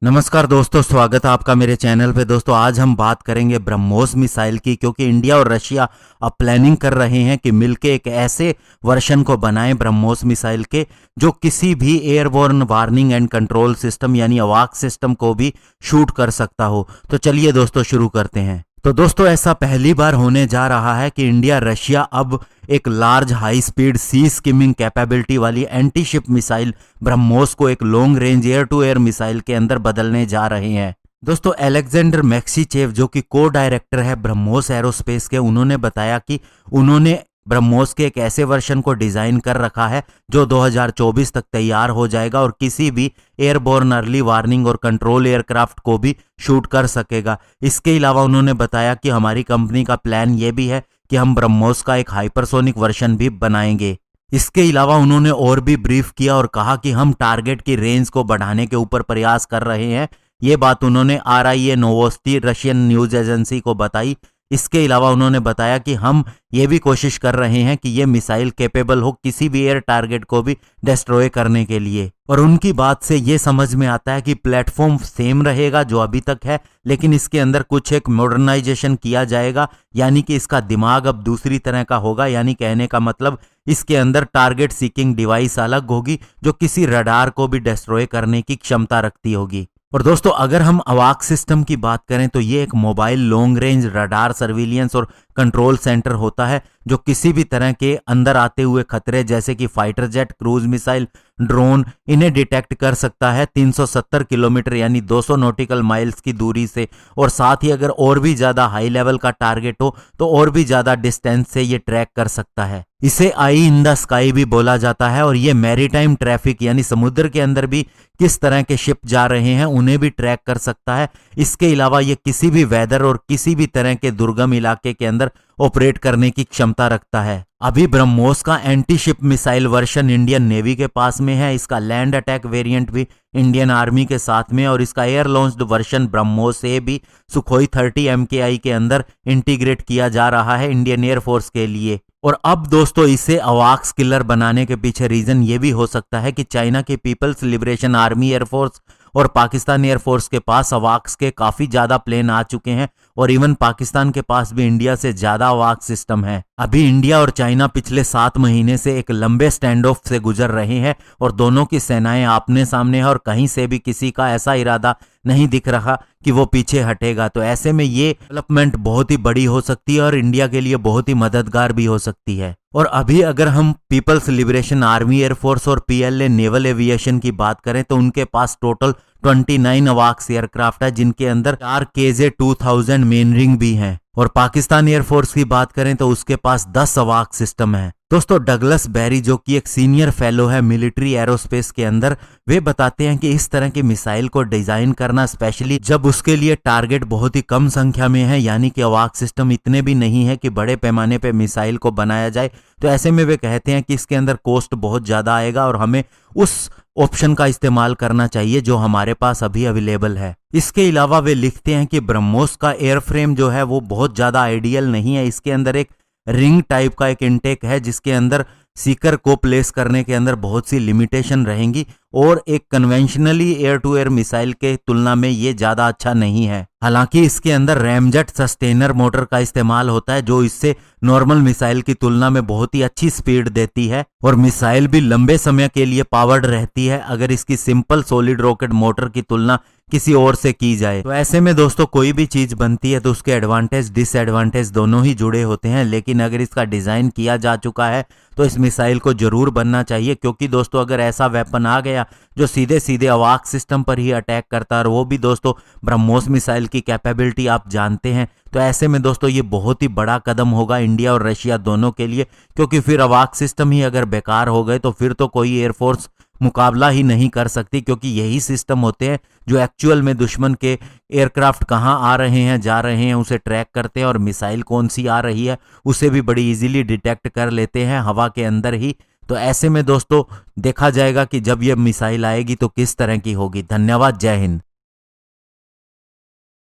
नमस्कार दोस्तों, स्वागत है आपका मेरे चैनल पे। दोस्तों आज हम बात करेंगे ब्रह्मोस मिसाइल की, क्योंकि इंडिया और रशिया अब प्लानिंग कर रहे हैं कि मिलके एक ऐसे वर्शन को बनाएं ब्रह्मोस मिसाइल के जो किसी भी airborne warning and control system यानी अवाक सिस्टम को भी शूट कर सकता हो। तो चलिए दोस्तों शुरू करते हैं। तो दोस्तों ऐसा पहली बार होने जा रहा है कि इंडिया रशिया अब एक large high speed sea skimming capability वाली एंटी शिप मिसाइल ब्रह्मोस को एक long range air to air missile के अंदर बदलने जा रहे हैं। दोस्तों एलेक्जेंडर मैक्सीचेव जो कि को डायरेक्टर है ब्रह्मोस एरोस्पेस के, उन्होंने बताया कि उन्होंने ब्रह्मोस के एक ऐसे वर्शन को डिजाइन कर रखा है जो 2024 तक तैयार हो जाएगा और किसी भी एयरबोर्न अर्ली वार्निंग और कंट्रोल एयरक्राफ्ट को भी शूट कर सकेगा। इसके अलावा उन्होंने बताया कि हमारी कंपनी का प्लान ये भी है कि हम ब्रह्मोस का एक हाइपरसोनिक वर्शन भी बनाएंगे। इसके अलावा उन्होंने और भी ब्रीफ किया और कहा कि हम टारगेट की रेंज को बढ़ाने के ऊपर प्रयास कर रहे हैं। ये बात उन्होंने RIA नोवोस्टी रशियन न्यूज एजेंसी को बताई। इसके अलावा उन्होंने बताया कि हम ये भी कोशिश कर रहे हैं कि ये मिसाइल कैपेबल हो किसी भी एयर टारगेट को भी डिस्ट्रॉय करने के लिए। और उनकी बात से ये समझ में आता है कि प्लेटफॉर्म सेम रहेगा जो अभी तक है, लेकिन इसके अंदर कुछ एक मॉडर्नाइजेशन किया जाएगा, यानी कि इसका दिमाग अब दूसरी तरह का होगा। यानी कहने का मतलब इसके अंदर टारगेट सीकिंग डिवाइस अलग होगी जो किसी रडार को भी डिस्ट्रॉय करने की क्षमता रखती होगी। और दोस्तों अगर हम अवाक सिस्टम की बात करें तो ये एक mobile long range radar surveillance और कंट्रोल सेंटर होता है जो किसी भी तरह के अंदर आते हुए खतरे जैसे कि fighter jet, cruise missile, drone, इन्हें डिटेक्ट कर सकता है 370 किलोमीटर यानी 200 नॉटिकल माइल्स की दूरी से। और साथ ही अगर और भी ज्यादा हाई लेवल का टारगेट हो तो और भी ज्यादा डिस्टेंस से ये ट्रैक कर सकता है। इसे आई इन द स्काई भी बोला जाता है और ये मैरीटाइम ट्रैफिक यानी समुद्र के अंदर भी किस तरह के शिप जा रहे हैं उन्हें भी ट्रैक कर सकता है। इसके अलावा ये किसी भी वेदर और किसी भी तरह के दुर्गम इलाके के अंदर ऑपरेट करने की क्षमता रखता है। अभी ब्रह्मोस का anti ship missile version Indian navy के पास में है। इसका लैंड अटैक वेरिएंट भी इंडियन आर्मी के साथ में, और इसका एयर लॉन्च्ड वर्शन ब्रह्मोस ए भी सुखोई 30 MKI के अंदर इंटीग्रेट किया जा रहा है इंडियन एयरफोर्स के लिए। और अब दोस्तों इसे अवाक्स किलर बनाने के पीछे रीजन ये भी हो सकता है कि चाइना के पीपल्स लिबरेशन आर्मी एयरफोर्स और पाकिस्तान एयरफोर्स के पास अवाक्स के काफी ज्यादा प्लेन आ चुके हैं और इवन पाकिस्तान के पास भी इंडिया से ज्यादा अवाक्स सिस्टम है। अभी इंडिया और चाइना पिछले 7 महीने से एक लंबे स्टैंड ऑफ से गुजर रहे हैं और दोनों की सेनाएं आमने सामने हैं और कहीं से भी किसी का ऐसा इरादा नहीं दिख रहा कि वो पीछे हटेगा। तो ऐसे में ये डेवलपमेंट बहुत ही बड़ी हो सकती है और इंडिया के लिए बहुत ही मददगार भी हो सकती है। और अभी अगर हम पीपल्स लिबरेशन आर्मी एयरफोर्स और PLA नेवल एविएशन की बात करें तो उनके पास टोटल 29 अवाक्स एयरक्राफ्ट है जिनके अंदर 4 KJ-2000 मेन रिंग भी हैं। और पाकिस्तान एयरफोर्स की बात करें तो उसके पास 10 अवाक सिस्टम है। दोस्तों डगलस बैरी जो कि एक सीनियर फेलो है मिलिट्री एरोस्पेस के अंदर, वे बताते हैं कि इस तरह की मिसाइल को डिजाइन करना स्पेशली जब उसके लिए टारगेट बहुत ही कम संख्या में है, यानी कि अवाक सिस्टम इतने भी नहीं है कि बड़े पैमाने पे मिसाइल को बनाया जाए, तो ऐसे में वे कहते हैं कि इसके अंदर कॉस्ट बहुत ज्यादा आएगा और हमें उस ऑप्शन का इस्तेमाल करना चाहिए जो हमारे पास अभी अवेलेबल है। इसके अलावा वे लिखते हैं कि ब्रह्मोस का एयरफ्रेम जो है वो बहुत ज्यादा आइडियल नहीं है। इसके अंदर एक रिंग टाइप का एक इनटेक है जिसके अंदर सीकर को प्लेस करने के अंदर बहुत सी लिमिटेशन रहेंगी और एक conventionally air to air missile के तुलना में ये ज्यादा अच्छा नहीं है। हालांकि इसके अंदर रैमजेट सस्टेनर मोटर का इस्तेमाल होता है जो इससे नॉर्मल मिसाइल की तुलना में बहुत ही अच्छी स्पीड देती है और मिसाइल भी लंबे समय के लिए पावर्ड रहती है अगर इसकी सिंपल सॉलिड रॉकेट मोटर की तुलना किसी और से की जाए। तो ऐसे में दोस्तों कोई भी चीज बनती है तो उसके एडवांटेज डिसएडवांटेज दोनों ही जुड़े होते हैं, लेकिन अगर इसका डिजाइन किया जा चुका है तो इस मिसाइल को जरूर बनना चाहिए, क्योंकि दोस्तों अगर ऐसा वेपन आ गया जो सीधे सीधे अवाक सिस्टम पर ही अटैक करता है और वो भी दोस्तों ब्रह्मोस मिसाइल की कैपेबिलिटी आप जानते हैं, तो ऐसे में दोस्तों ये बहुत ही बड़ा कदम होगा इंडिया और रशिया दोनों के लिए, क्योंकि फिर अवाक सिस्टम ही अगर बेकार हो गए तो फिर तो कोई एयरफोर्स मुकाबला ही नहीं कर सकती, क्योंकि यही सिस्टम होते हैं जो एक्चुअल में दुश्मन के एयरक्राफ्ट कहां आ रहे हैं जा रहे हैं उसे ट्रैक करते हैं और मिसाइल कौन सी आ रही है उसे भी बड़ी इजीली डिटेक्ट कर लेते हैं हवा के अंदर ही। तो ऐसे में दोस्तों देखा जाएगा कि जब ये मिसाइल आएगी तो किस तरह की होगी। धन्यवाद, जय हिंद।